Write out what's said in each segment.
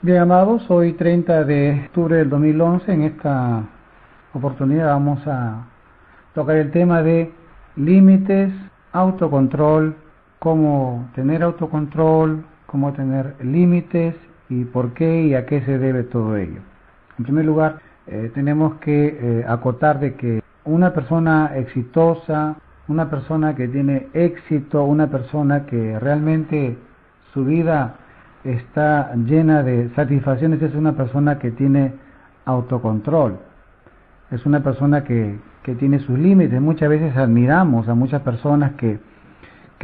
Bien, amados, hoy 30 de octubre del 2011, en esta oportunidad vamos a tocar el tema de límites, autocontrol, cómo tener autocontrol, cómo tener límites y por qué y a qué se debe todo ello. En primer lugar, tenemos que acotar de que una persona exitosa, una persona que tiene éxito, una persona que realmente su vida está llena de satisfacciones, es una persona que tiene autocontrol, es una persona que tiene sus límites. Muchas veces admiramos a muchas personas que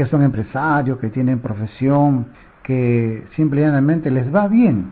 son empresarios, que tienen profesión, que simplemente les va bien,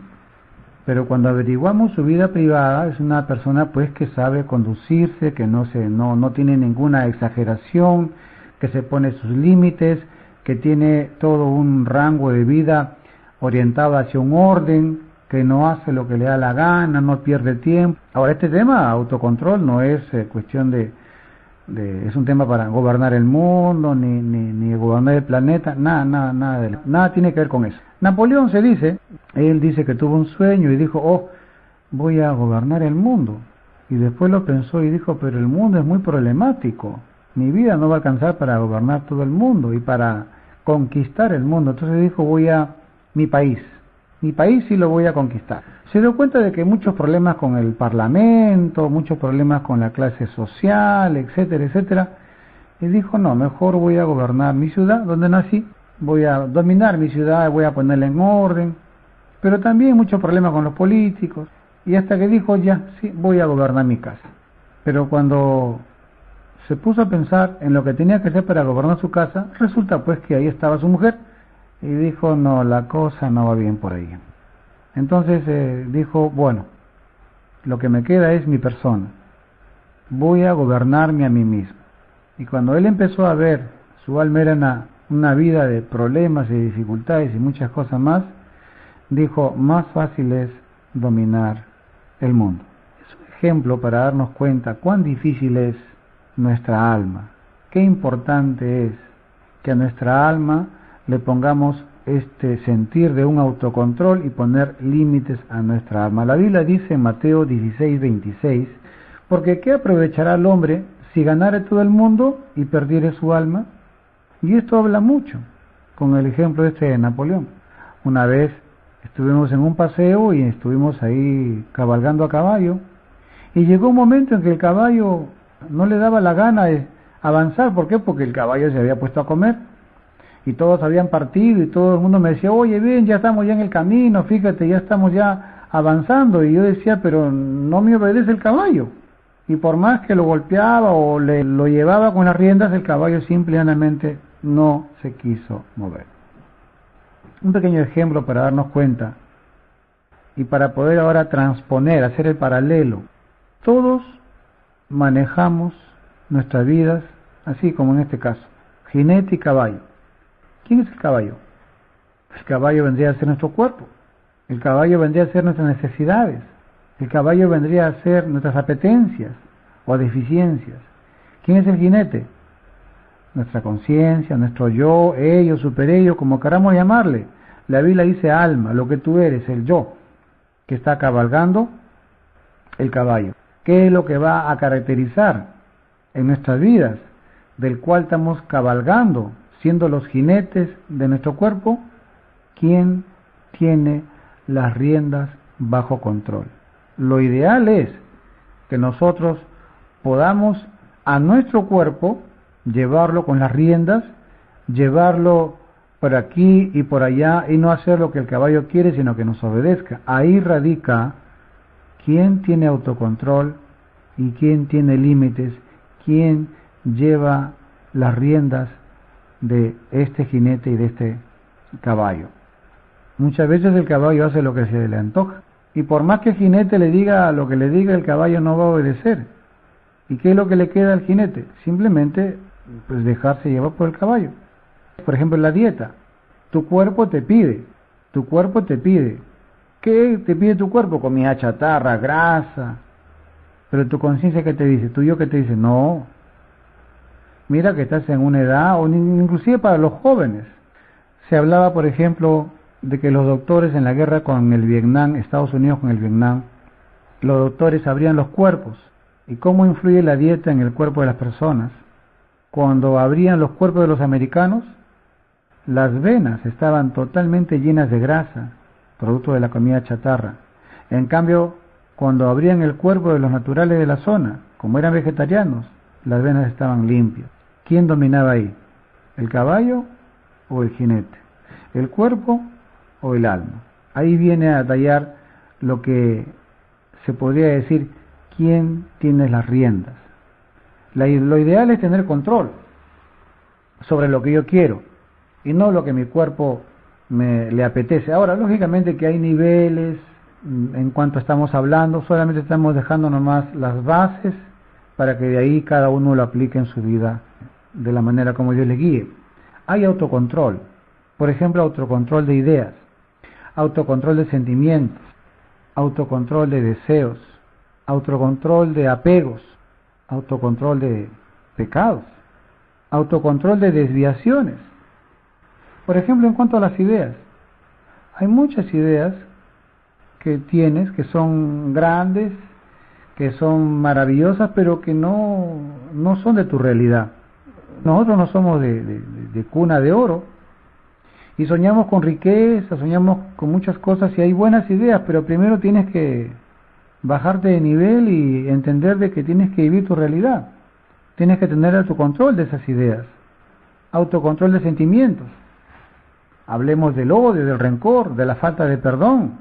pero cuando averiguamos su vida privada es una persona pues que sabe conducirse, que no tiene ninguna exageración, que se pone sus límites, que tiene todo un rango de vida orientado hacia un orden, que no hace lo que le da la gana, no pierde tiempo. Ahora, este tema, autocontrol, no es cuestión es un tema para gobernar el mundo, ni gobernar el planeta, nada tiene que ver con eso. Napoleón él dice que tuvo un sueño y dijo, voy a gobernar el mundo. Y después lo pensó y dijo, pero el mundo es muy problemático, mi vida no va a alcanzar para gobernar todo el mundo y para conquistar el mundo. Entonces dijo, mi país sí lo voy a conquistar. Se dio cuenta de que hay muchos problemas con el parlamento, muchos problemas con la clase social, etcétera, y dijo, no, mejor voy a gobernar mi ciudad donde nací, voy a dominar mi ciudad, voy a ponerla en orden, pero también muchos problemas con los políticos, y hasta que dijo, sí, voy a gobernar mi casa. Pero cuando se puso a pensar en lo que tenía que hacer para gobernar su casa, resulta pues que ahí estaba su mujer, y dijo, no, la cosa no va bien por ahí. Entonces dijo, bueno, lo que me queda es mi persona, voy a gobernarme a mí mismo. Y cuando él empezó a ver su alma era una vida de problemas y dificultades y muchas cosas más, dijo, más fácil es dominar el mundo. Es un ejemplo para darnos cuenta cuán difícil es nuestra alma, qué importante es que a nuestra alma le pongamos este sentir de un autocontrol y poner límites a nuestra alma. La Biblia dice en Mateo 16:26, porque ¿qué aprovechará el hombre si ganare todo el mundo y perdiere su alma? Y esto habla mucho con el ejemplo de Napoleón. Una vez estuvimos en un paseo y estuvimos ahí cabalgando a caballo, y llegó un momento en que el caballo no le daba la gana de avanzar. ¿Por qué? Porque el caballo se había puesto a comer y todos habían partido y todo el mundo me decía, oye, bien, ya estamos ya en el camino, fíjate, ya estamos ya avanzando. Y yo decía, pero no me obedece el caballo. Y por más que lo golpeaba o lo llevaba con las riendas, el caballo simplemente no se quiso mover. Un pequeño ejemplo para darnos cuenta y para poder ahora transponer, hacer el paralelo. Todos manejamos nuestras vidas así como en este caso, jinete y caballo. ¿Quién es el caballo? El caballo vendría a ser nuestro cuerpo, el caballo vendría a ser nuestras necesidades, el caballo vendría a ser nuestras apetencias o deficiencias. ¿Quién es el jinete? Nuestra conciencia, nuestro yo, ello, superello, como queramos llamarle. La Biblia dice alma, lo que tú eres, el yo, que está cabalgando el caballo. ¿Qué es lo que va a caracterizar en nuestras vidas, del cual estamos cabalgando, siendo los jinetes de nuestro cuerpo? ¿Quién tiene las riendas bajo control? Lo ideal es que nosotros podamos a nuestro cuerpo llevarlo con las riendas, llevarlo por aquí y por allá y no hacer lo que el caballo quiere, sino que nos obedezca. Ahí radica quién tiene autocontrol y quién tiene límites, quién lleva las riendas de este jinete y de este caballo. Muchas veces el caballo hace lo que se le antoja, y por más que el jinete le diga lo que le diga, el caballo no va a obedecer. ¿Y qué es lo que le queda al jinete? Simplemente pues dejarse llevar por el caballo. Por ejemplo, en la dieta, tu cuerpo te pide. ¿Qué te pide tu cuerpo? Comida chatarra, grasa. Pero tu conciencia, ¿qué te dice? Tu yo, ¿qué te dice? No. Mira que estás en una edad, o inclusive para los jóvenes. Se hablaba, por ejemplo, de que los doctores en la guerra con el Vietnam, Estados Unidos con el Vietnam, los doctores abrían los cuerpos. ¿Y cómo influye la dieta en el cuerpo de las personas? Cuando abrían los cuerpos de los americanos, las venas estaban totalmente llenas de grasa, producto de la comida chatarra. En cambio, cuando abrían el cuerpo de los naturales de la zona, como eran vegetarianos, las venas estaban limpias. ¿Quién dominaba ahí? ¿El caballo o el jinete? ¿El cuerpo o el alma? Ahí viene a tallar lo que se podría decir, ¿quién tiene las riendas? Lo ideal es tener control sobre lo que yo quiero y no lo que mi cuerpo le apetece. Ahora, lógicamente que hay niveles en cuanto estamos hablando, solamente estamos dejando nomás las bases para que de ahí cada uno lo aplique en su vida de la manera como Dios le guíe. Hay autocontrol, por ejemplo, autocontrol de ideas, autocontrol de sentimientos, autocontrol de deseos, autocontrol de apegos, autocontrol de pecados, autocontrol de desviaciones. Por ejemplo, en cuanto a las ideas, hay muchas ideas que tienes que son grandes, que son maravillosas, pero que no son de tu realidad. Nosotros no somos de cuna de oro y soñamos con riqueza, soñamos con muchas cosas y hay buenas ideas, pero primero tienes que bajarte de nivel y entender de que tienes que vivir tu realidad. Tienes que tener autocontrol de esas ideas, autocontrol de sentimientos. Hablemos del odio, del rencor, de la falta de perdón.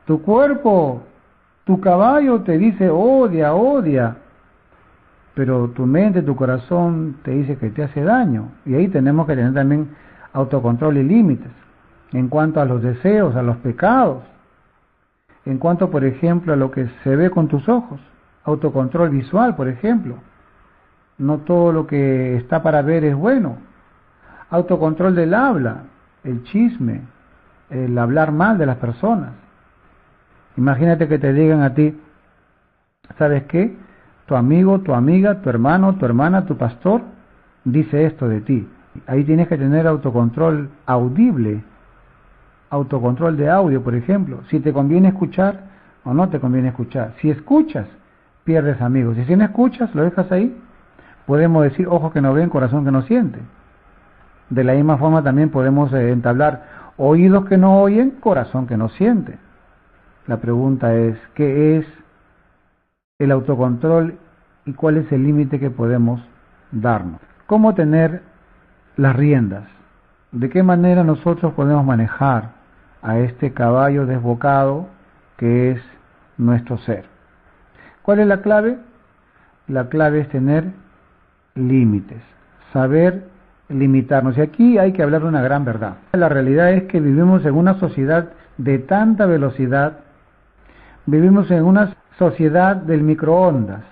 Tu cuerpo, tu caballo te dice odia, odia, pero tu mente, tu corazón te dice que te hace daño. Y ahí tenemos que tener también autocontrol y límites. En cuanto a los deseos, a los pecados, en cuanto, por ejemplo, a lo que se ve con tus ojos, autocontrol visual, por ejemplo. No todo lo que está para ver es bueno. Autocontrol del habla, el chisme, el hablar mal de las personas. Imagínate que te digan a ti, ¿sabes qué? Tu amigo, tu amiga, tu hermano, tu hermana, tu pastor, dice esto de ti. Ahí tienes que tener autocontrol audible, autocontrol de audio, por ejemplo. Si te conviene escuchar o no te conviene escuchar. Si escuchas, pierdes amigos. Y si no escuchas, lo dejas ahí. Podemos decir, ojos que no ven, corazón que no siente. De la misma forma también podemos entablar oídos que no oyen, corazón que no siente. La pregunta es, ¿qué es el autocontrol y cuál es el límite que podemos darnos? ¿Cómo tener las riendas? ¿De qué manera nosotros podemos manejar a este caballo desbocado que es nuestro ser? ¿Cuál es la clave? La clave es tener límites, saber limitarnos. Y aquí hay que hablar de una gran verdad. La realidad es que vivimos en una sociedad de tanta velocidad, vivimos en una sociedad del microondas.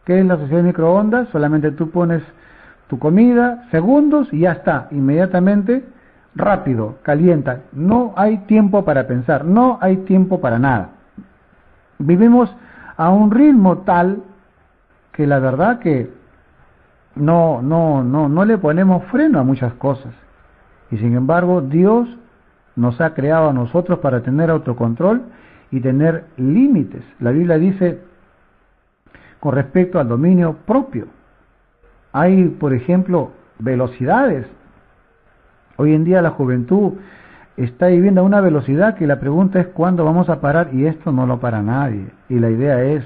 ¿Qué es la sociedad del microondas? Solamente tú pones tu comida, segundos y ya está, inmediatamente, rápido, calienta. No hay tiempo para pensar, no hay tiempo para nada. Vivimos a un ritmo tal que la verdad que no le ponemos freno a muchas cosas. Y sin embargo, Dios nos ha creado a nosotros para tener autocontrol y tener límites. La Biblia dice con respecto al dominio propio. Hay, por ejemplo, velocidades. Hoy en día la juventud está viviendo a una velocidad que la pregunta es ¿cuándo vamos a parar? Y esto no lo para nadie. Y la idea es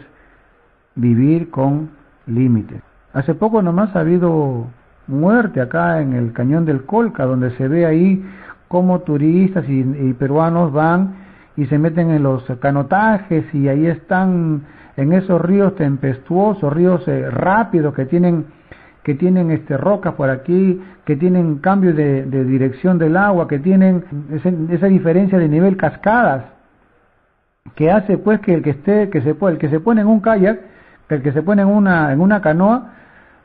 vivir con límites. Hace poco nomás ha habido muerte acá en el Cañón del Colca, donde se ve ahí cómo turistas y peruanos van y se meten en los canotajes y ahí están en esos ríos tempestuosos, ríos rápidos que tienen rocas por aquí, que tienen cambio de dirección del agua, que tienen esa diferencia de nivel, cascadas, que hace pues que el que se pone en un kayak, el que se pone en una canoa,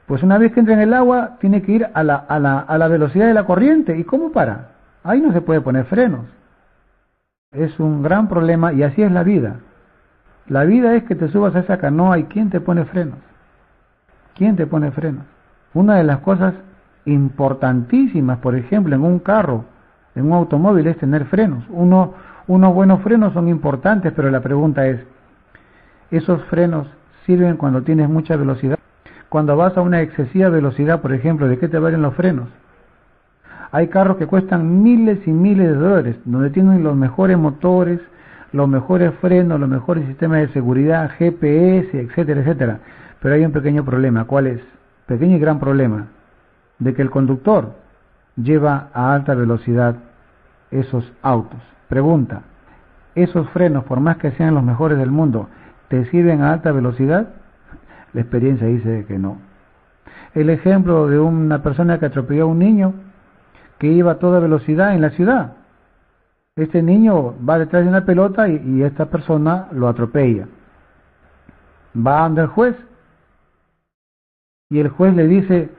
pues una vez que entra en el agua tiene que ir a la velocidad de la corriente. ¿Y cómo para? Ahí no se puede poner frenos. Es un gran problema y así es la vida. La vida es que te subas a esa canoa y ¿quién te pone frenos? ¿Quién te pone frenos? Una de las cosas importantísimas, por ejemplo, en un carro, en un automóvil es tener frenos. Unos buenos frenos son importantes, pero la pregunta es, ¿esos frenos sirven cuando tienes mucha velocidad? Cuando vas a una excesiva velocidad, por ejemplo, ¿de qué te valen los frenos? Hay carros que cuestan miles y miles de dólares, donde tienen los mejores motores, los mejores frenos, los mejores sistemas de seguridad, GPS, etcétera, etcétera. Pero hay un pequeño problema. ¿Cuál es? Pequeño y gran problema. De que el conductor lleva a alta velocidad esos autos. Pregunta, ¿esos frenos, por más que sean los mejores del mundo, te sirven a alta velocidad? La experiencia dice que no. El ejemplo de una persona que atropelló a un niño que iba a toda velocidad en la ciudad. Este niño va detrás de una pelota y esta persona lo atropella. Va ante el juez y el juez le dice,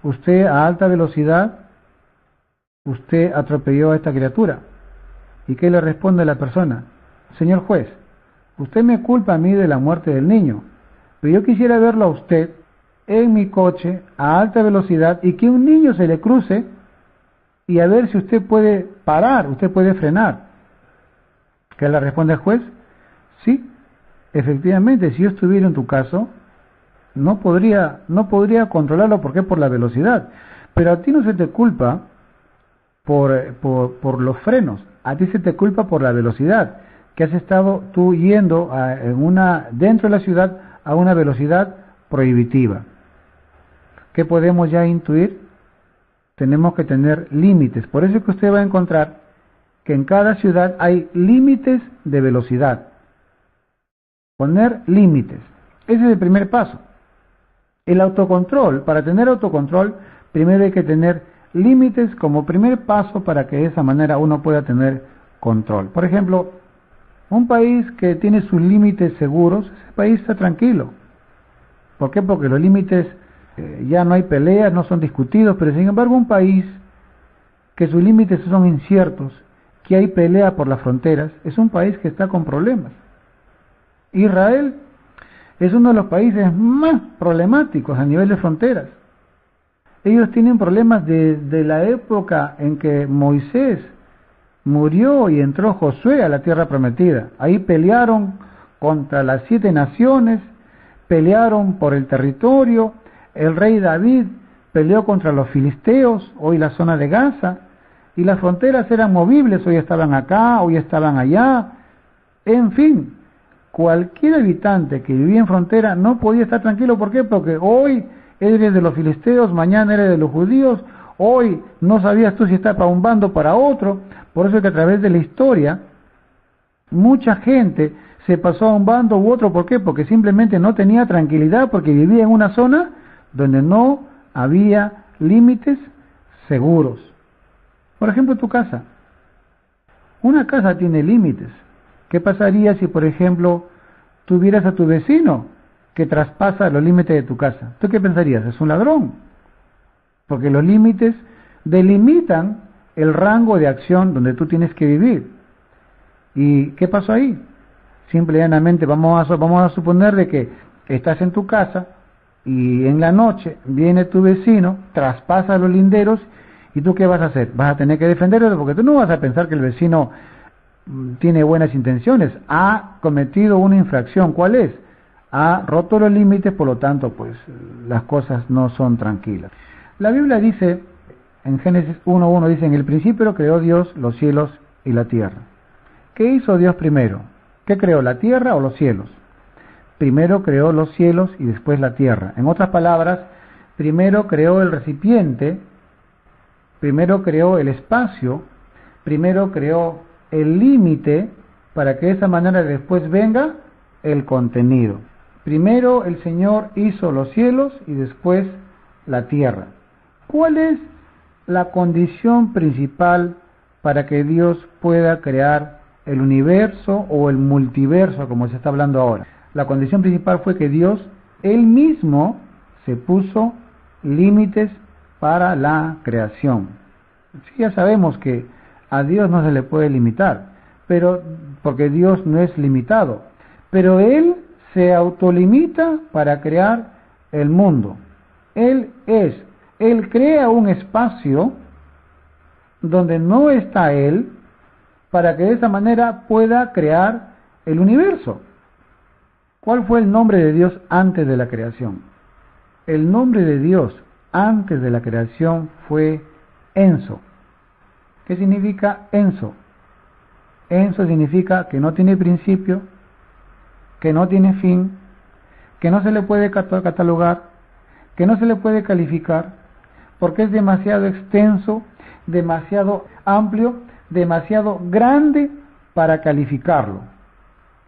usted a alta velocidad, usted atropelló a esta criatura. ¿Y qué le responde la persona? Señor juez, usted me culpa a mí de la muerte del niño, pero yo quisiera verlo a usted en mi coche a alta velocidad y que un niño se le cruce y a ver si usted puede parar, usted puede frenar. ¿Qué le responde el juez? Sí, efectivamente, si yo estuviera en tu caso, no podría controlarlo porque por la velocidad. Pero a ti no se te culpa por los frenos, a ti se te culpa por la velocidad, que has estado tú yendo dentro de la ciudad a una velocidad prohibitiva. ¿Qué podemos ya intuir? Tenemos que tener límites. Por eso es que usted va a encontrar que en cada ciudad hay límites de velocidad. Poner límites. Ese es el primer paso. El autocontrol, para tener autocontrol, primero hay que tener límites como primer paso para que de esa manera uno pueda tener control. Por ejemplo, un país que tiene sus límites seguros, ese país está tranquilo. ¿Por qué? Porque los límites ya no hay peleas, no son discutidos, pero sin embargo un país que sus límites son inciertos, que hay pelea por las fronteras, es un país que está con problemas. Israel es uno de los países más problemáticos a nivel de fronteras. Ellos tienen problemas desde la época en que Moisés murió y entró Josué a la tierra prometida. Ahí pelearon contra las 7 naciones, pelearon por el territorio. El rey David peleó contra los filisteos, hoy la zona de Gaza, y las fronteras eran movibles, hoy estaban acá, hoy estaban allá. En fin, cualquier habitante que vivía en frontera no podía estar tranquilo. ¿Por qué? Porque hoy eres de los filisteos, mañana eres de los judíos, hoy no sabías tú si está para un bando o para otro. Por eso es que a través de la historia, mucha gente se pasó a un bando u otro. ¿Por qué? Porque simplemente no tenía tranquilidad, porque vivía en una zona donde no había límites seguros. Por ejemplo, tu casa. Una casa tiene límites. ¿Qué pasaría si, por ejemplo, tuvieras a tu vecino que traspasa los límites de tu casa? ¿Tú qué pensarías? Es un ladrón. Porque los límites delimitan el rango de acción donde tú tienes que vivir. ¿Y qué pasó ahí? Simple y llanamente vamos a suponer de que estás en tu casa y en la noche viene tu vecino, traspasa los linderos, ¿y tú qué vas a hacer? Vas a tener que defenderlo, porque tú no vas a pensar que el vecino tiene buenas intenciones, ha cometido una infracción. ¿Cuál es? Ha roto los límites, por lo tanto, pues las cosas no son tranquilas. La Biblia dice, en Génesis 1:1 dice, en el principio creó Dios los cielos y la tierra. ¿Qué hizo Dios primero? ¿Qué creó, la tierra o los cielos? Primero creó los cielos y después la tierra. En otras palabras, primero creó el recipiente, primero creó el espacio, primero creó el límite, para que de esa manera después venga el contenido. Primero el Señor hizo los cielos y después la tierra. ¿Cuál es la condición principal para que Dios pueda crear el universo o el multiverso, como se está hablando ahora? La condición principal fue que Dios, Él mismo, se puso límites para la creación. Sí, ya sabemos que a Dios no se le puede limitar, pero porque Dios no es limitado, pero Él se autolimita para crear el mundo. Él crea un espacio donde no está Él, para que de esa manera pueda crear el universo. ¿Cuál fue el nombre de Dios antes de la creación? El nombre de Dios antes de la creación fue Enso. ¿Qué significa Enso? Enso significa que no tiene principio, que no tiene fin, que no se le puede catalogar, que no se le puede calificar, porque es demasiado extenso, demasiado amplio, demasiado grande para calificarlo.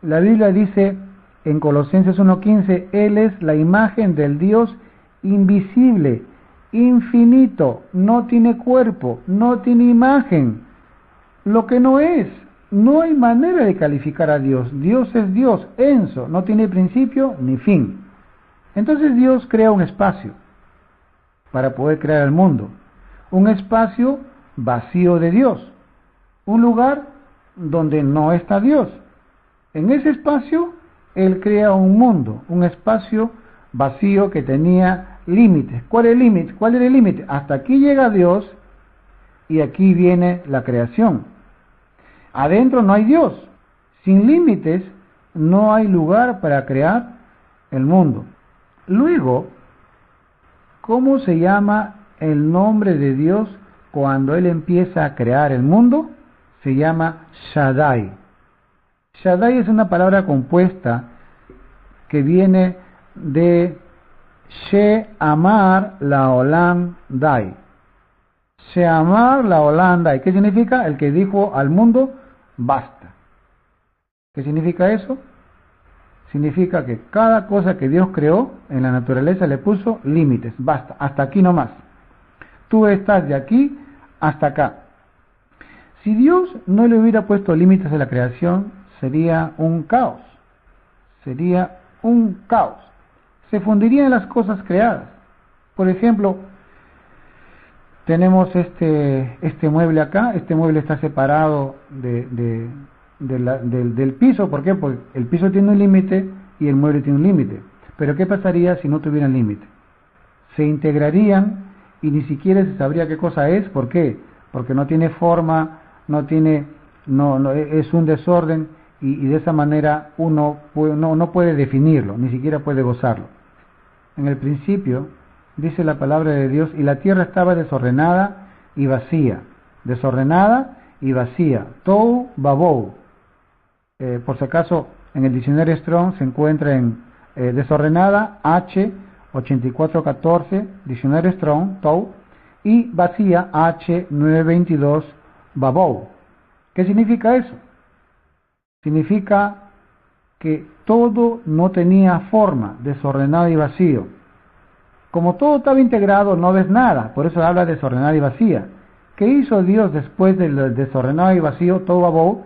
La Biblia dice en Colosenses 1:15, Él es la imagen del Dios invisible, infinito, no tiene cuerpo, no tiene imagen, lo que no es. No hay manera de calificar a Dios. Dios es Dios, Enso, no tiene principio ni fin. Entonces Dios crea un espacio para poder crear el mundo, un espacio vacío de Dios, un lugar donde no está Dios. En ese espacio Él crea un mundo, un espacio vacío que tenía límites. ¿Cuál es el límite? ¿Cuál era el límite? Hasta aquí llega Dios y aquí viene la creación. Adentro no hay Dios. Sin límites no hay lugar para crear el mundo. Luego, ¿cómo se llama el nombre de Dios cuando Él empieza a crear el mundo? Se llama Shaddai. Shaddai es una palabra compuesta que viene de She'amar Laolam Dai. She'amar Laolam Dai. ¿Qué significa? El que dijo al mundo, basta. ¿Qué significa eso? Significa que cada cosa que Dios creó en la naturaleza le puso límites. Basta, hasta aquí no más. Tú estás de aquí hasta acá. Si Dios no le hubiera puesto límites a la creación, sería un caos. Sería un caos. Se fundirían las cosas creadas. Por ejemplo, tenemos este mueble acá. Este mueble está separado del piso. ¿Por qué? Porque el piso tiene un límite y el mueble tiene un límite. Pero ¿qué pasaría si no tuvieran límite? Se integrarían y ni siquiera se sabría qué cosa es. ¿Por qué? Porque no tiene forma, es un desorden y de esa manera uno no puede definirlo, ni siquiera puede gozarlo. En el principio, dice la palabra de Dios, y la tierra estaba desordenada y vacía. Desordenada y vacía. Tohu babou. Por si acaso, en el diccionario Strong se encuentra en desordenada, H, 8414, diccionario Strong, Tohu, y vacía, H, 922, babou. ¿Qué significa eso? Significa que todo no tenía forma, desordenado y vacío. Como todo estaba integrado, no ves nada, por eso habla de desordenada y vacía. ¿Qué hizo Dios después del desordenado y vacío, todo babou?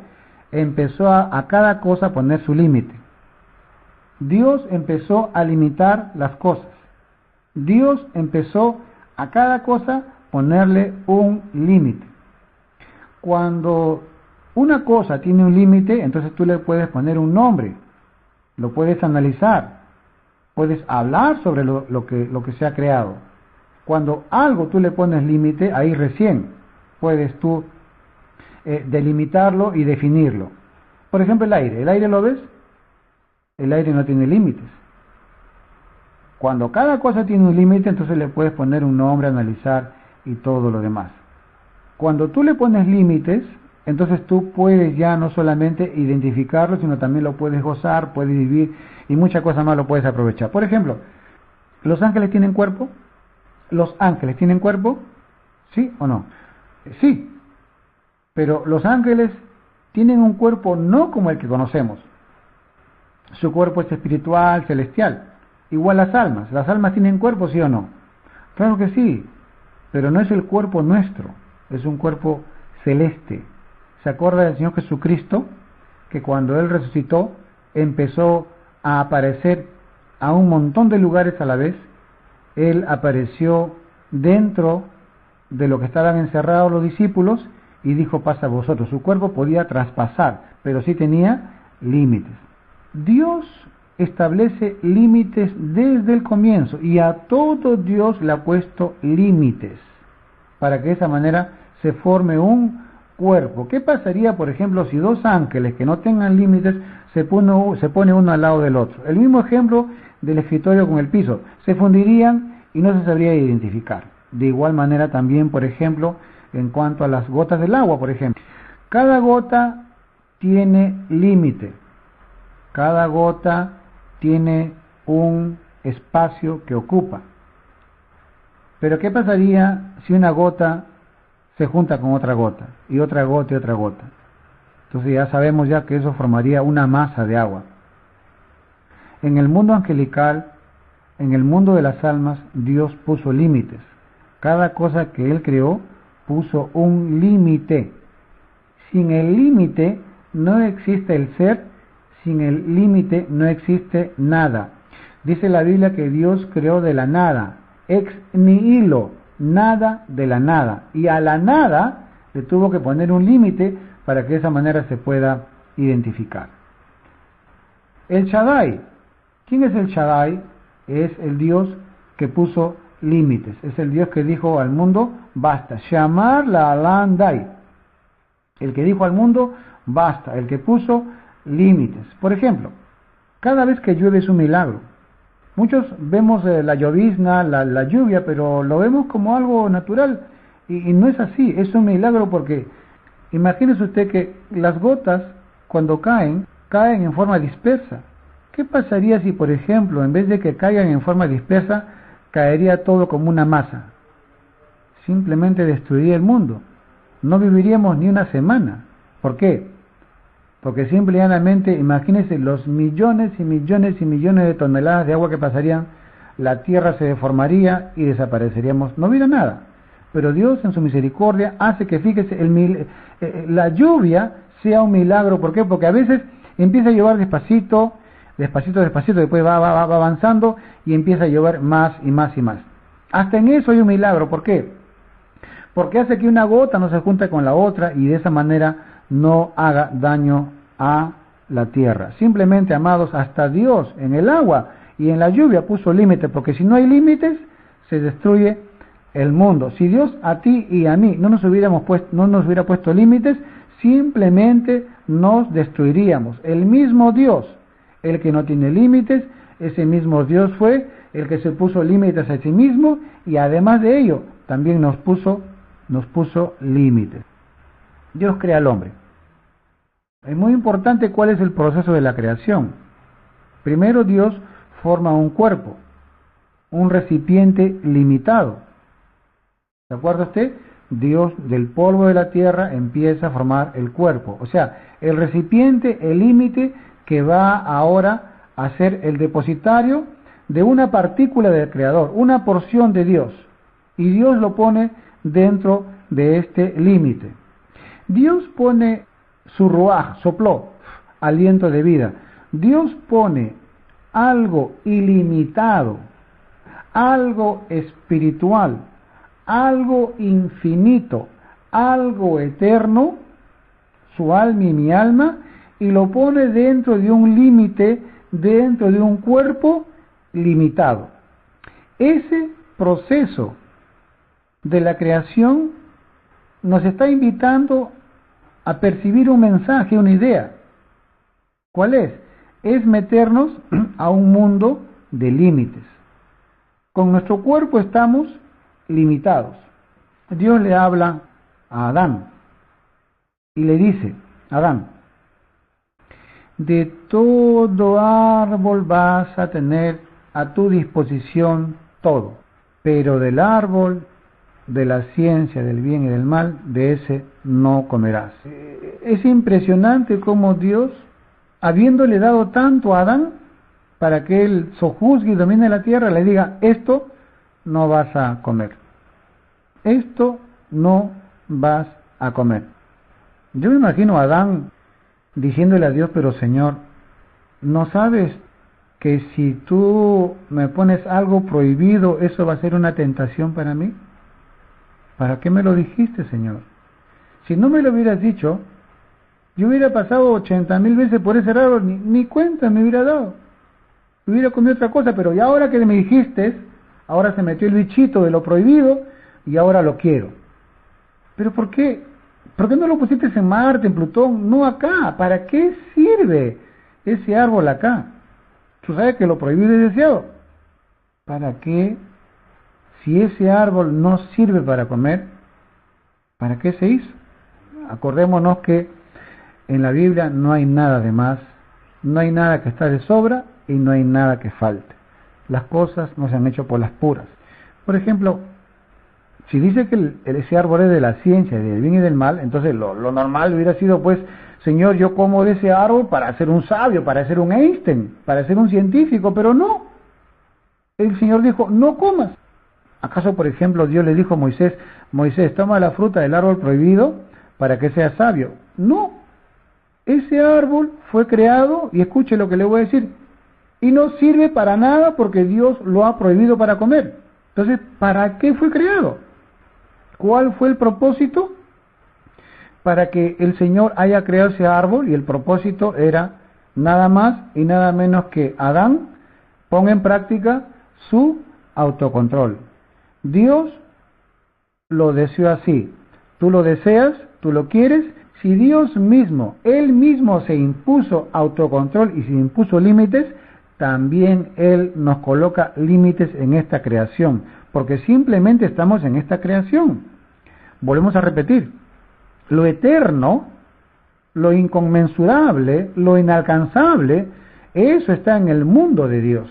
Empezó a cada cosa poner su límite. Dios empezó a limitar las cosas. Dios empezó a cada cosa ponerle un límite. Cuando una cosa tiene un límite, entonces tú le puedes poner un nombre, lo puedes analizar, puedes hablar sobre lo que se ha creado. Cuando algo tú le pones límite, ahí recién puedes tú delimitarlo y definirlo. Por ejemplo, el aire ¿lo ves? El aire no tiene límites. Cuando cada cosa tiene un límite, entonces le puedes poner un nombre, analizar y todo lo demás. Cuando tú le pones límites, entonces tú puedes ya no solamente identificarlo, sino también lo puedes gozar, puedes vivir y muchas cosas más lo puedes aprovechar. Por ejemplo, ¿los ángeles tienen cuerpo? ¿Los ángeles tienen cuerpo? ¿Sí o no? Sí, pero los ángeles tienen un cuerpo no como el que conocemos. Su cuerpo es espiritual, celestial. Igual las almas tienen cuerpo, ¿sí o no? Claro que sí, pero no es el cuerpo nuestro, es un cuerpo celeste. ¿Se acuerda del Señor Jesucristo? Que cuando Él resucitó, empezó a aparecer a un montón de lugares a la vez. Él apareció dentro de lo que estaban encerrados los discípulos y dijo, pasa a vosotros. Su cuerpo podía traspasar, pero sí tenía límites. Dios establece límites desde el comienzo y a todo Dios le ha puesto límites para que de esa manera se forme un cuerpo. ¿Qué pasaría, por ejemplo, si dos ángeles que no tengan límites se pone uno al lado del otro? El mismo ejemplo del escritorio con el piso. Se fundirían y no se sabría identificar. De igual manera también, por ejemplo, en cuanto a las gotas del agua, por ejemplo. Cada gota tiene límite. Cada gota tiene un espacio que ocupa. Pero ¿qué pasaría si una gota se junta con otra gota, y otra gota y otra gota? Entonces ya sabemos ya que eso formaría una masa de agua. En el mundo angelical, en el mundo de las almas, Dios puso límites. Cada cosa que Él creó puso un límite. Sin el límite no existe el ser, sin el límite no existe nada. Dice la Biblia que Dios creó de la nada, ex nihilo, nada de la nada. Y a la nada le tuvo que poner un límite para que de esa manera se pueda identificar. El Shaddai. ¿Quién es el Shaddai? Es el Dios que puso límites. Es el Dios que dijo al mundo, basta. Shamar la alandai. El que dijo al mundo, basta. El que puso límites. Por ejemplo, cada vez que llueve es un milagro. Muchos vemos la llovizna, la lluvia, pero lo vemos como algo natural. Y no es así. Es un milagro porque imagínese usted que las gotas, cuando caen en forma dispersa. ¿Qué pasaría si, por ejemplo, en vez de que caigan en forma dispersa, caería todo como una masa? Simplemente destruiría el mundo. No viviríamos ni una semana. ¿Por qué? Porque simple y llanamente, imagínense los millones y millones y millones de toneladas de agua que pasarían, la tierra se deformaría y desapareceríamos. No hubiera nada. Pero Dios en su misericordia hace que, fíjese, la lluvia sea un milagro. ¿Por qué? Porque a veces empieza a llover despacito, después va avanzando y empieza a llover más y más y más. Hasta en eso hay un milagro. ¿Por qué? Porque hace que una gota no se junte con la otra y de esa manera no haga daño a la tierra. Simplemente, amados, hasta Dios en el agua y en la lluvia puso límites, porque si no hay límites, se destruye el mundo. Si Dios a ti y a mí no nos hubiera puesto límites, simplemente nos destruiríamos. El mismo Dios, el que no tiene límites, ese mismo Dios fue el que se puso límites a sí mismo y además de ello también nos puso límites. Dios crea al hombre. Es muy importante cuál es el proceso de la creación. Primero Dios forma un cuerpo, un recipiente limitado. ¿Se acuerda usted? Dios del polvo de la tierra empieza a formar el cuerpo. O sea, el recipiente, el límite que va ahora a ser el depositario de una partícula del Creador, una porción de Dios. Y Dios lo pone dentro de este límite. Dios pone su ruaj, sopló, aliento de vida. Dios pone algo ilimitado, algo espiritual, algo infinito, algo eterno, su alma y mi alma, y lo pone dentro de un límite, dentro de un cuerpo limitado. Ese proceso de la creación nos está invitando a percibir un mensaje, una idea. ¿Cuál es? Es meternos a un mundo de límites. Con nuestro cuerpo estamos limitados. Dios le habla a Adán y le dice, Adán, de todo árbol vas a tener a tu disposición todo, pero del árbol de la ciencia del bien y del mal, de ese no comerás. Es impresionante cómo Dios, habiéndole dado tanto a Adán para que él sojuzgue y domine la tierra, le diga, esto no vas a comer. Esto no vas a comer. Yo me imagino a Adán diciéndole a Dios, pero Señor, ¿no sabes que si tú me pones algo prohibido, eso va a ser una tentación para mí? ¿Para qué me lo dijiste, Señor? Si no me lo hubieras dicho, yo hubiera pasado 80,000 veces por ese árbol, ni cuenta me hubiera dado. Hubiera comido otra cosa, pero ya ahora que me dijiste, ahora se metió el bichito de lo prohibido y ahora lo quiero. ¿Pero por qué? ¿Por qué no lo pusiste en Marte, en Plutón? No acá. ¿Para qué sirve ese árbol acá? Tú sabes que lo prohibido es deseado. ¿Para qué? Si ese árbol no sirve para comer, ¿para qué se hizo? Acordémonos que en la Biblia no hay nada de más, no hay nada que está de sobra y no hay nada que falte. Las cosas no se han hecho por las puras. Por ejemplo, si dice que ese árbol es de la ciencia, del bien y del mal, entonces lo normal hubiera sido, pues, Señor, yo como de ese árbol para ser un sabio, para ser un Einstein, para ser un científico, pero no. El Señor dijo, no comas. ¿Acaso, por ejemplo, Dios le dijo a Moisés, Moisés, toma la fruta del árbol prohibido para que seas sabio? No. Ese árbol fue creado, y escuche lo que le voy a decir, y no sirve para nada porque Dios lo ha prohibido para comer. Entonces, ¿para qué fue creado? ¿Cuál fue el propósito? Para que el Señor haya creado ese árbol, y el propósito era nada más y nada menos que Adán ponga en práctica su autocontrol. Dios lo deseó así. Tú lo deseas, tú lo quieres. Si Dios mismo, Él mismo se impuso autocontrol y se impuso límites, también Él nos coloca límites en esta creación, porque simplemente estamos en esta creación. Volvemos a repetir, lo eterno, lo inconmensurable, lo inalcanzable, eso está en el mundo de Dios.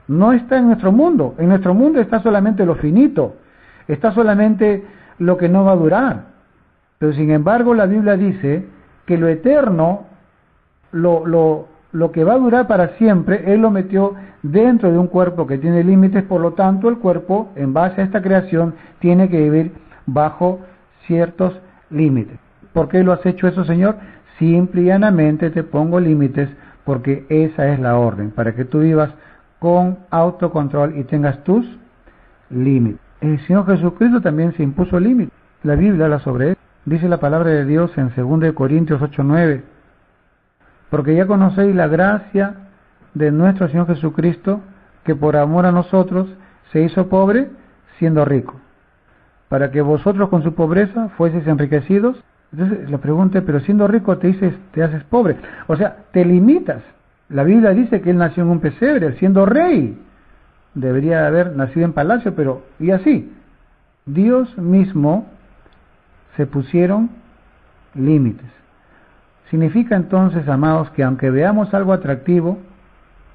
No está en nuestro mundo. En nuestro mundo está solamente lo finito, está solamente lo que no va a durar. Pero sin embargo la Biblia dice que lo eterno, lo que va a durar para siempre, Él lo metió dentro de un cuerpo que tiene límites, por lo tanto el cuerpo, en base a esta creación, tiene que vivir bajo ciertos límites. ¿Por qué lo has hecho eso, Señor? Simple y llanamente te pongo límites, porque esa es la orden, para que tú vivas con autocontrol y tengas tus límites. El Señor Jesucristo también se impuso límites. La Biblia habla sobre él. Dice la palabra de Dios en 2 Corintios 8:9, porque ya conocéis la gracia de nuestro Señor Jesucristo, que por amor a nosotros se hizo pobre siendo rico, para que vosotros con su pobreza fueseis enriquecidos. Entonces la pregunta es, pero siendo rico te haces pobre, o sea, te limitas. La Biblia dice que él nació en un pesebre, siendo rey. Debería haber nacido en palacio, pero y así. Dios mismo se pusieron límites. Significa entonces, amados, que aunque veamos algo atractivo,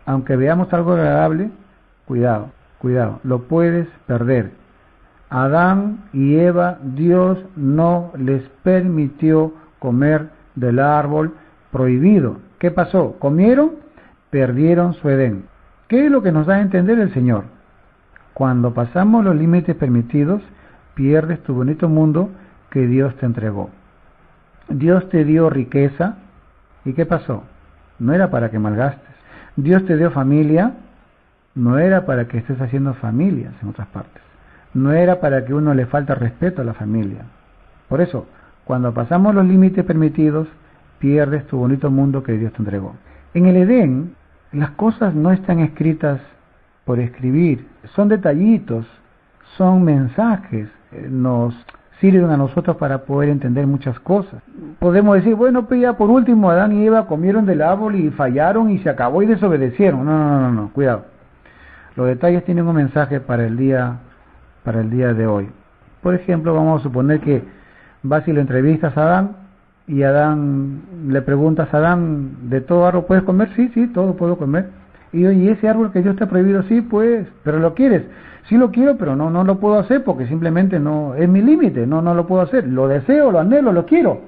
aunque veamos algo agradable, cuidado, lo puedes perder. Adán y Eva, Dios no les permitió comer del árbol prohibido. ¿Qué pasó? ¿Comieron? Perdieron su Edén. ¿Qué es lo que nos da a entender el Señor? Cuando pasamos los límites permitidos, pierdes tu bonito mundo que Dios te entregó. Dios te dio riqueza, ¿y qué pasó? No era para que malgastes. Dios te dio familia, no era para que estés haciendo familias en otras partes. No era para que uno le falte respeto a la familia. Por eso, cuando pasamos los límites permitidos, pierdes tu bonito mundo que Dios te entregó. En el Edén, las cosas no están escritas por escribir, son detallitos, son mensajes, nos sirven a nosotros para poder entender muchas cosas. Podemos decir, bueno, pues ya por último Adán y Eva comieron del árbol y fallaron y se acabó y desobedecieron. No, cuidado. Los detalles tienen un mensaje para el día de hoy. Por ejemplo, vamos a suponer que vas y lo entrevistas a Adán, y Adán le preguntas a Adán, ¿de todo árbol puedes comer? Sí, todo puedo comer. Y ese árbol que Dios te ha prohibido, sí, pues, pero lo quieres. Sí lo quiero, pero no lo puedo hacer porque simplemente no, es mi límite, no lo puedo hacer. Lo deseo, lo anhelo, lo quiero,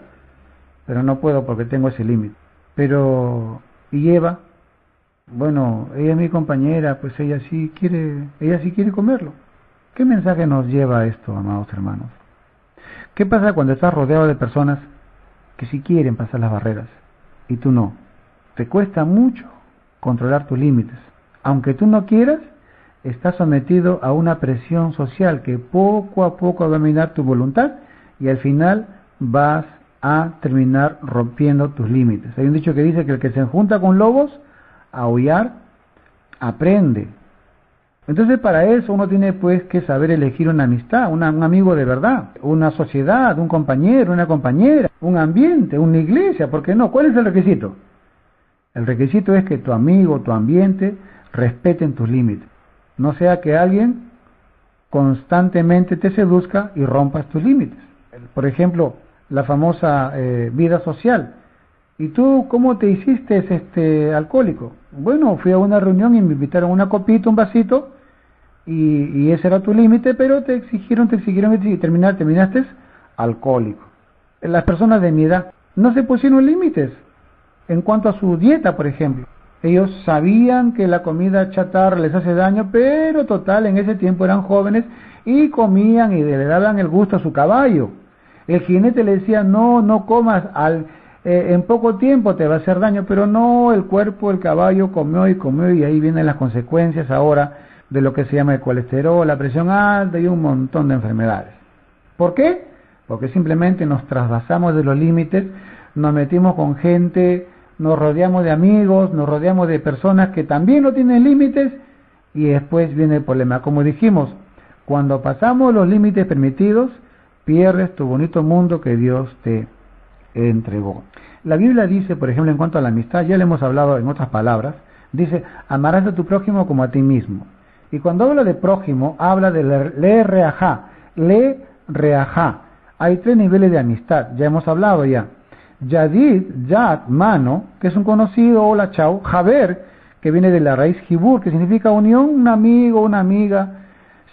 pero no puedo porque tengo ese límite. Pero, ¿y Eva? Bueno, ella es mi compañera, pues ella sí quiere comerlo. ¿Qué mensaje nos lleva esto, amados hermanos? ¿Qué pasa cuando estás rodeado de personas que sí quieren pasar las barreras y tú no? Te cuesta mucho controlar tus límites. Aunque tú no quieras, estás sometido a una presión social que poco a poco va a dominar tu voluntad y al final vas a terminar rompiendo tus límites. Hay un dicho que dice que el que se junta con lobos a aullar aprende. Entonces para eso uno tiene pues que saber elegir una amistad, un amigo de verdad, una sociedad, un compañero, una compañera, un ambiente, una iglesia, ¿por qué no? ¿Cuál es el requisito? El requisito es que tu amigo, tu ambiente respeten tus límites. No sea que alguien constantemente te seduzca y rompas tus límites. Por ejemplo, la famosa vida social. ¿Y tú cómo te hiciste alcohólico? Bueno, fui a una reunión y me invitaron una copita, un vasito, y ese era tu límite, pero te exigieron y terminaste alcohólico. Las personas de mi edad no se pusieron límites en cuanto a su dieta, por ejemplo. Ellos sabían que la comida chatarra les hace daño, pero total, en ese tiempo eran jóvenes y comían y le daban el gusto a su caballo. El jinete le decía, no comas, en poco tiempo te va a hacer daño, pero no, el cuerpo, el caballo comió y ahí vienen las consecuencias ahora de lo que se llama el colesterol, la presión alta y un montón de enfermedades. ¿Por qué? Porque simplemente nos trasvasamos de los límites, nos metimos con gente, nos rodeamos de amigos, nos rodeamos de personas que también no tienen límites y después viene el problema. Como dijimos, cuando pasamos los límites permitidos, pierdes tu bonito mundo que Dios te entregó. La Biblia dice, por ejemplo, en cuanto a la amistad, ya le hemos hablado en otras palabras, dice, amarás a tu prójimo como a ti mismo. Y cuando habla de prójimo, habla de le reajá. Hay 3 niveles de amistad, ya hemos hablado ya. Yadid, Yad, mano, que es un conocido, hola, chao. Haber, que viene de la raíz Hibur, que significa unión, un amigo, una amiga.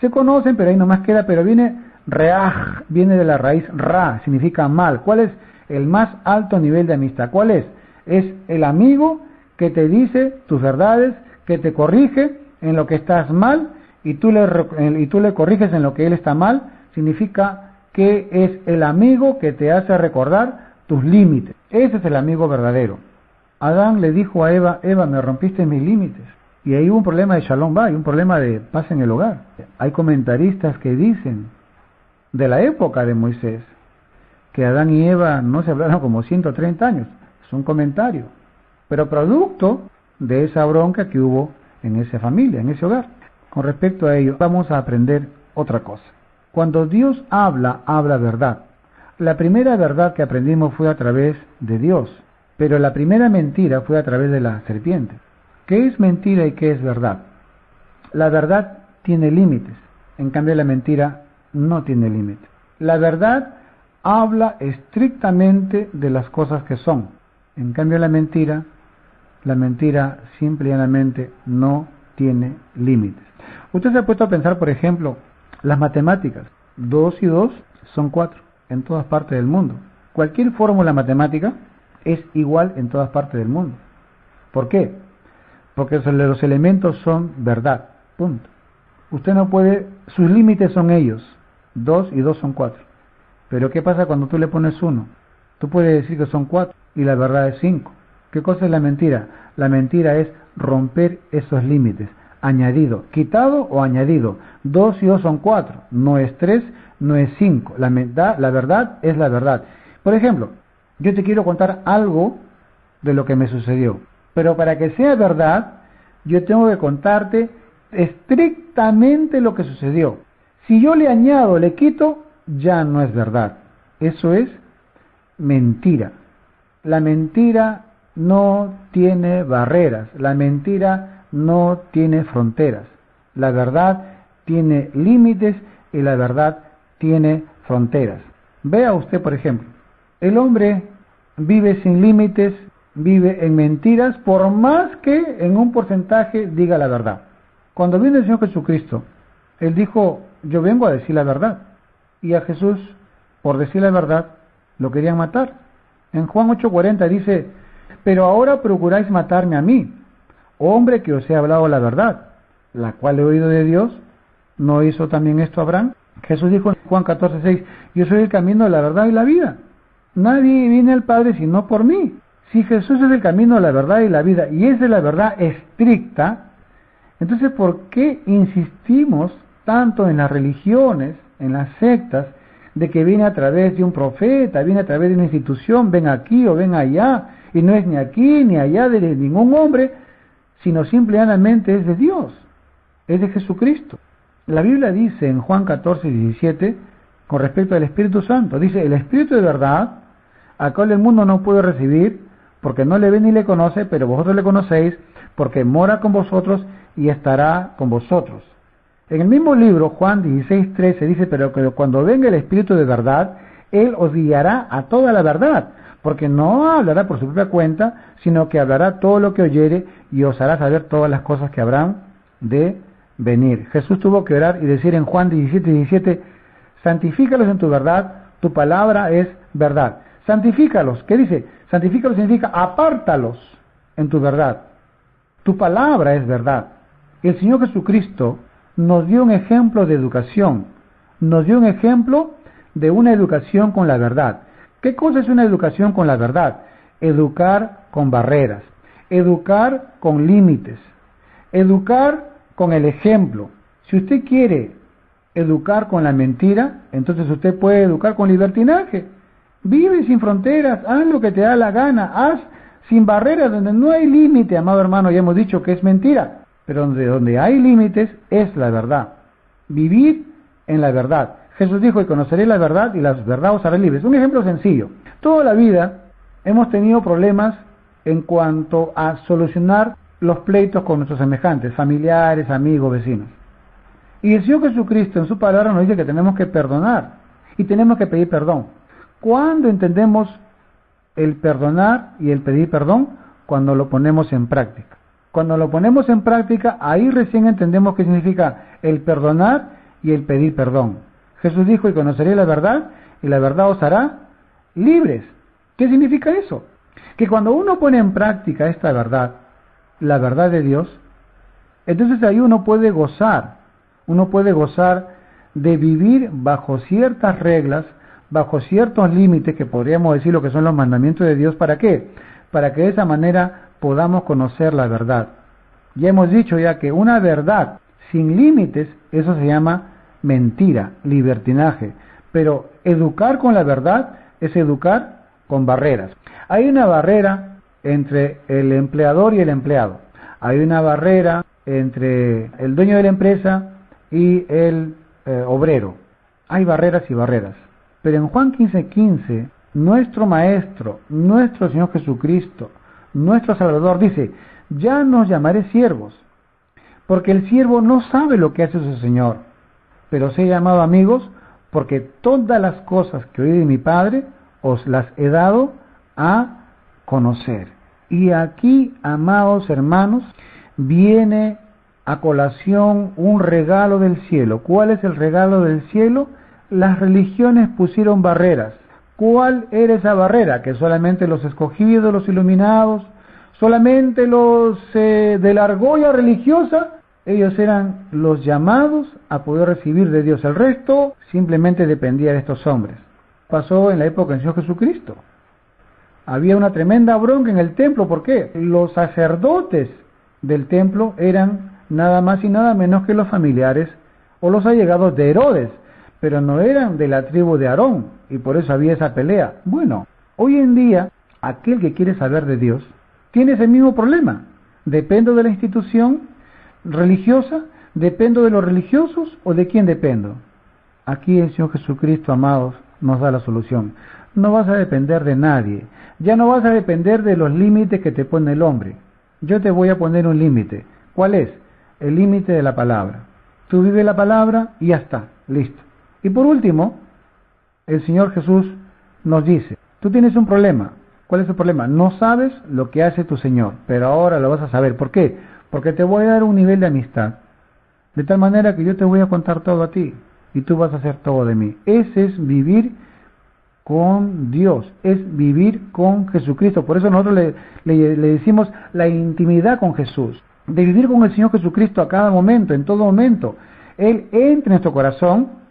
Se conocen, pero ahí nomás queda, pero viene reaj, viene de la raíz ra, significa mal. ¿Cuál es el más alto nivel de amistad? ¿Cuál es? Es el amigo que te dice tus verdades, que te corrige en lo que estás mal y tú le corriges en lo que él está mal. Significa que es el amigo que te hace recordar tus límites. Ese es el amigo verdadero. Adán le dijo a Eva, me rompiste mis límites. Y ahí hubo un problema de Shalom Bay, un problema de paz en el hogar. Hay comentaristas que dicen, de la época de Moisés, que Adán y Eva no se hablaron como 130 años. Es un comentario, pero producto de esa bronca que hubo en esa familia, en ese hogar. Con respecto a ello, vamos a aprender otra cosa. Cuando Dios habla verdad. La primera verdad que aprendimos fue a través de Dios, pero la primera mentira fue a través de la serpiente. ¿Qué es mentira y qué es verdad? La verdad tiene límites, en cambio la mentira no tiene límites. La verdad habla estrictamente de las cosas que son, en cambio la mentira simple y llanamente no tiene límites. Usted se ha puesto a pensar, por ejemplo, las matemáticas. 2 y 2 son 4 en todas partes del mundo. Cualquier fórmula matemática es igual en todas partes del mundo. ¿Por qué? Porque los elementos son verdad, punto. Usted no puede, sus límites son ellos, 2 y 2 son 4. Pero ¿qué pasa cuando tú le pones 1? Tú puedes decir que son 4 y la verdad es 5. ¿Qué cosa es la mentira? La mentira es romper esos límites. Añadido, quitado o añadido. 2 y 2 son 4, no es 3, no es 5. La verdad es la verdad. Por ejemplo, yo te quiero contar algo de lo que me sucedió, pero para que sea verdad, yo tengo que contarte estrictamente lo que sucedió. Si yo le añado, le quito, ya no es verdad. Eso es mentira. La mentira no tiene barreras, la mentira no tiene fronteras. La verdad tiene límites y la verdad tiene fronteras. Vea usted, por ejemplo, el hombre vive sin límites, vive en mentiras, por más que en un porcentaje diga la verdad. Cuando vino el Señor Jesucristo, Él dijo, yo vengo a decir la verdad. Y a Jesús, por decir la verdad, lo querían matar. En Juan 8:40 dice, pero ahora procuráis matarme a mí, hombre que os he hablado la verdad, la cual he oído de Dios. ¿No hizo también esto Abraham? Jesús dijo en Juan 14:6, yo soy el camino, la verdad y la vida. Nadie viene al Padre sino por mí. Si Jesús es el camino, la verdad y la vida, y esa es la verdad estricta, entonces ¿por qué insistimos tanto en las religiones, en las sectas, de que viene a través de un profeta, viene a través de una institución, ven aquí o ven allá, y no es ni aquí ni allá de ningún hombre, sino simplemente es de Dios? es de Jesucristo. La Biblia dice en Juan 14:17, con respecto al Espíritu Santo, dice, el Espíritu de verdad, al cual el mundo no puede recibir, porque no le ve ni le conoce, pero vosotros le conocéis, porque mora con vosotros y estará con vosotros. En el mismo libro, Juan 16:13, dice, pero que cuando venga el Espíritu de verdad, Él os guiará a toda la verdad, porque no hablará por su propia cuenta, sino que hablará todo lo que oyere y os hará saber todas las cosas que habrán de venir. Jesús tuvo que orar y decir en Juan 17:17, santifícalos en tu verdad, tu palabra es verdad. Santifícalos, ¿qué dice? Santifícalos significa apártalos en tu verdad. Tu palabra es verdad. El Señor Jesucristo nos dio un ejemplo de educación, nos dio un ejemplo de una educación con la verdad. ¿Qué cosa es una educación con la verdad? Educar con barreras, educar con límites, educar con el ejemplo. Si usted quiere educar con la mentira, entonces usted puede educar con libertinaje. Vive sin fronteras, haz lo que te da la gana, haz sin barreras, donde no hay límite, amado hermano, ya hemos dicho que es mentira, pero donde hay límites es la verdad. Vivir en la verdad. Jesús dijo, y conoceréis la verdad y la verdad os hará libres. Un ejemplo sencillo. Toda la vida hemos tenido problemas en cuanto a solucionar los pleitos con nuestros semejantes, familiares, amigos, vecinos. Y el Señor Jesucristo en su palabra nos dice que tenemos que perdonar y tenemos que pedir perdón. ¿Cuándo entendemos el perdonar y el pedir perdón? Cuando lo ponemos en práctica. Cuando lo ponemos en práctica, ahí recién entendemos qué significa el perdonar y el pedir perdón. Jesús dijo, y conoceréis la verdad, y la verdad os hará libres. ¿Qué significa eso? Que cuando uno pone en práctica esta verdad, la verdad de Dios, entonces ahí uno puede gozar de vivir bajo ciertas reglas, bajo ciertos límites, que podríamos decir lo que son los mandamientos de Dios. ¿Para qué? Para que de esa manera podamos conocer la verdad. Ya hemos dicho ya que una verdad sin límites, eso se llama mentira, libertinaje. Pero educar con la verdad es educar con barreras. Hay una barrera entre el empleador y el empleado. Hay una barrera entre el dueño de la empresa y el obrero. Hay barreras y barreras. Pero en Juan 15:15, nuestro Maestro, nuestro Señor Jesucristo, nuestro Salvador dice, ya nos llamaré siervos, porque el siervo no sabe lo que hace su Señor, pero os he llamado amigos, porque todas las cosas que oí de mi Padre os las he dado a conocer. Y aquí, amados hermanos, viene a colación un regalo del cielo. ¿Cuál es el regalo del cielo? Las religiones pusieron barreras. ¿Cuál era esa barrera? Que solamente los escogidos, los iluminados, solamente los de la argolla religiosa, ellos eran los llamados a poder recibir de Dios. El resto simplemente dependía de estos hombres. Pasó en la época del Señor Jesucristo. Había una tremenda bronca en el templo. ¿Por qué? Los sacerdotes del templo eran nada más y nada menos que los familiares o los allegados de Herodes, pero no eran de la tribu de Aarón, y por eso había esa pelea. Bueno, hoy en día, aquel que quiere saber de Dios tiene ese mismo problema. ¿Dependo de la institución religiosa? ¿Dependo de los religiosos o de quién dependo? Aquí el Señor Jesucristo, amados, nos da la solución. No vas a depender de nadie. Ya no vas a depender de los límites que te pone el hombre. Yo te voy a poner un límite. ¿Cuál es? El límite de la palabra. Tú vives la palabra y ya está, listo. Y por último, el Señor Jesús nos dice, tú tienes un problema. ¿Cuál es el problema? No sabes lo que hace tu Señor, pero ahora lo vas a saber. ¿Por qué? Porque te voy a dar un nivel de amistad, de tal manera que yo te voy a contar todo a ti, y tú vas a hacer todo de mí. Ese es vivir con Dios, es vivir con Jesucristo. Por eso nosotros le decimos la intimidad con Jesús, de vivir con el Señor Jesucristo a cada momento, en todo momento. Él entra en nuestro corazón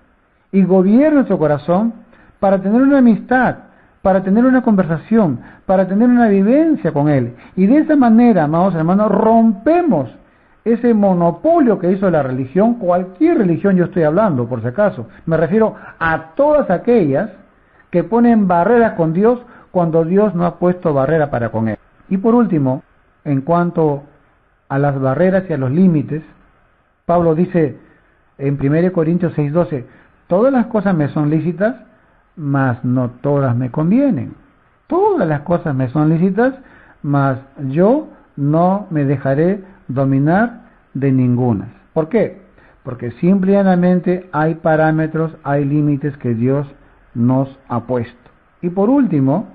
y gobierna nuestro corazón para tener una amistad, para tener una conversación, para tener una vivencia con Él. Y de esa manera, amados hermanos, rompemos ese monopolio que hizo la religión. Cualquier religión yo estoy hablando, por si acaso. Me refiero a todas aquellas que ponen barreras con Dios cuando Dios no ha puesto barrera para con Él. Y por último, en cuanto a las barreras y a los límites, Pablo dice en 1 Corintios 6:12, todas las cosas me son lícitas, mas no todas me convienen. Todas las cosas me son lícitas, mas yo no me dejaré dominar de ninguna. ¿Por qué? Porque simplemente hay parámetros, hay límites que Dios nos ha puesto. Y por último,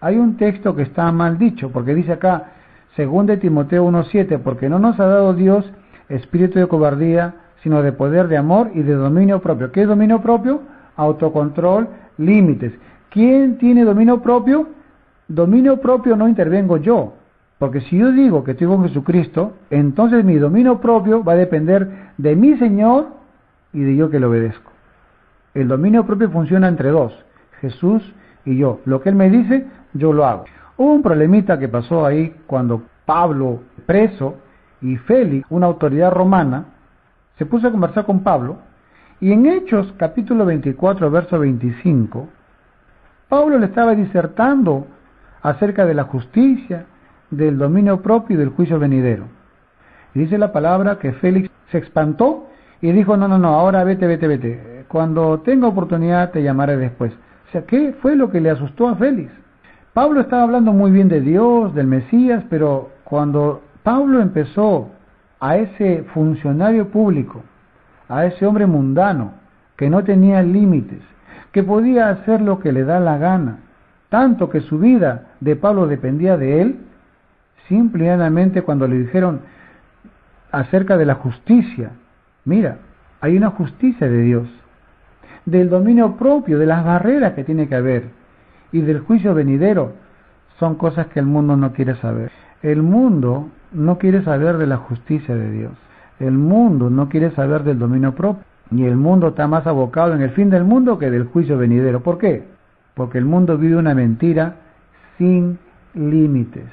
hay un texto que está mal dicho, porque dice acá, 2 Timoteo 1:7, porque no nos ha dado Dios espíritu de cobardía, sino de poder, de amor y de dominio propio. ¿Qué es dominio propio? Autocontrol, límites. ¿Quién tiene dominio propio? Dominio propio no intervengo yo, porque si yo digo que estoy con Jesucristo, entonces mi dominio propio va a depender de mi Señor y de yo que le obedezco. El dominio propio funciona entre dos, Jesús y yo. Lo que Él me dice, yo lo hago. Hubo un problemita que pasó ahí cuando Pablo, preso, y Félix, una autoridad romana, se puso a conversar con Pablo, y en Hechos capítulo 24, verso 25, Pablo le estaba disertando acerca de la justicia, del dominio propio y del juicio venidero. Y dice la palabra que Félix se espantó y dijo, no, ahora vete. Cuando tenga oportunidad te llamaré después. O sea, ¿qué fue lo que le asustó a Félix? Pablo estaba hablando muy bien de Dios, del Mesías, pero cuando Pablo empezó a ese funcionario público, a ese hombre mundano, que no tenía límites, que podía hacer lo que le da la gana, tanto que su vida de Pablo dependía de él, simplemente cuando le dijeron acerca de la justicia, mira, hay una justicia de Dios, del dominio propio, de las barreras que tiene que haber, y del juicio venidero, son cosas que el mundo no quiere saber. El mundo no quiere saber de la justicia de Dios. El mundo no quiere saber del dominio propio. Y el mundo está más abocado en el fin del mundo que del juicio venidero. ¿Por qué? Porque el mundo vive una mentira sin límites.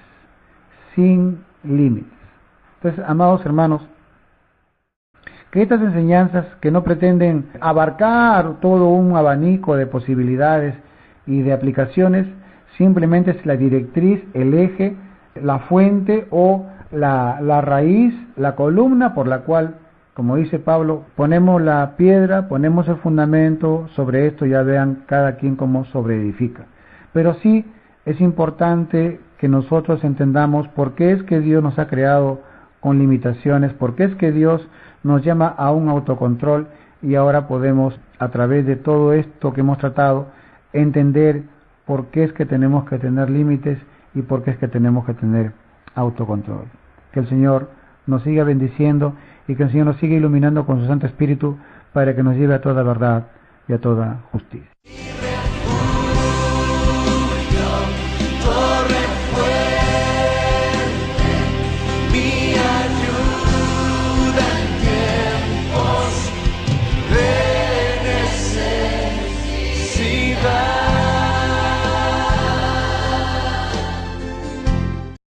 Sin límites. Entonces, amados hermanos, que estas enseñanzas que no pretenden abarcar todo un abanico de posibilidades y de aplicaciones, simplemente es la directriz, el eje, la fuente o la raíz, la columna por la cual, como dice Pablo, ponemos la piedra, ponemos el fundamento, sobre esto ya vean cada quien cómo sobreedifica. Pero sí es importante que nosotros entendamos por qué es que Dios nos ha creado con limitaciones, por qué es que Dios nos llama a un autocontrol y ahora podemos, a través de todo esto que hemos tratado, entender por qué es que tenemos que tener límites y por qué es que tenemos que tener autocontrol. Que el Señor nos siga bendiciendo y que el Señor nos siga iluminando con su Santo Espíritu para que nos lleve a toda verdad y a toda justicia.